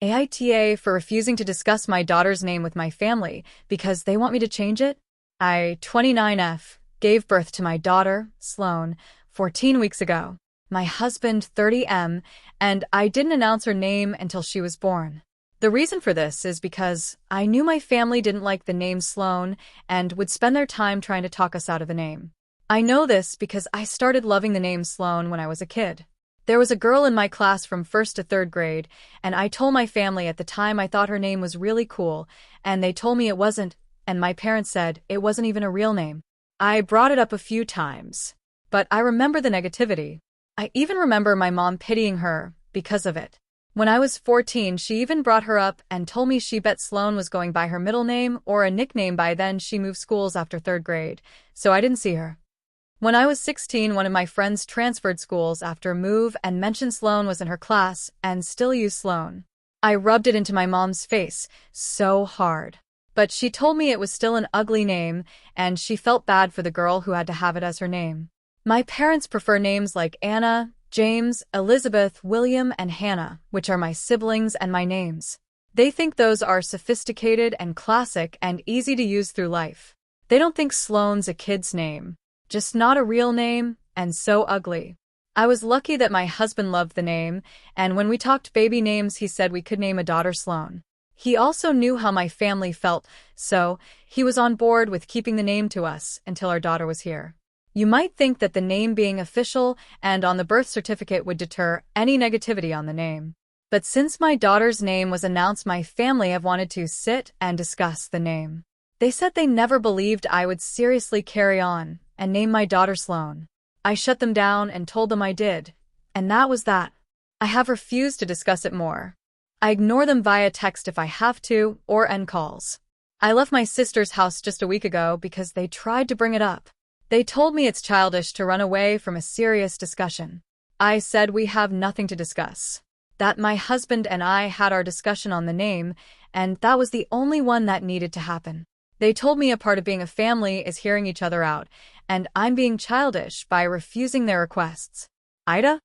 AITA for refusing to discuss my daughter's name with my family because they want me to change it. I, 29F, gave birth to my daughter, Sloane, 14 weeks ago. My husband, 30M, and I didn't announce her name until she was born. The reason for this is because I knew my family didn't like the name Sloane and would spend their time trying to talk us out of the name. I know this because I started loving the name Sloane when I was a kid. There was a girl in my class from 1st to 3rd grade, and I told my family at the time I thought her name was really cool, and they told me it wasn't, and my parents said it wasn't even a real name. I brought it up a few times, but I remember the negativity. I even remember my mom pitying her because of it. When I was 14, she even brought her up and told me she bet Sloane was going by her middle name or a nickname. By then she moved schools after 3rd grade, so I didn't see her. When I was 16, one of my friends transferred schools after a move and mentioned Sloane was in her class and still used Sloane. I rubbed it into my mom's face so hard. But she told me it was still an ugly name, and she felt bad for the girl who had to have it as her name. My parents prefer names like Anna, James, Elizabeth, William, and Hannah, which are my siblings and my names. They think those are sophisticated and classic and easy to use through life. They don't think Sloane's a kid's name. Just not a real name, and so ugly. I was lucky that my husband loved the name, and when we talked baby names he said we could name a daughter Sloane. He also knew how my family felt, so he was on board with keeping the name to us until our daughter was here. You might think that the name being official and on the birth certificate would deter any negativity on the name. But since my daughter's name was announced, my family have wanted to sit and discuss the name. They said they never believed I would seriously carry on and name my daughter Sloane. I shut them down and told them I did, and that was that. I have refused to discuss it more. I ignore them via text if I have to, or end calls. I left my sister's house just a week ago because they tried to bring it up. They told me it's childish to run away from a serious discussion. I said we have nothing to discuss. That my husband and I had our discussion on the name, and that was the only one that needed to happen. They told me a part of being a family is hearing each other out, and I'm being childish by refusing their requests. AITA?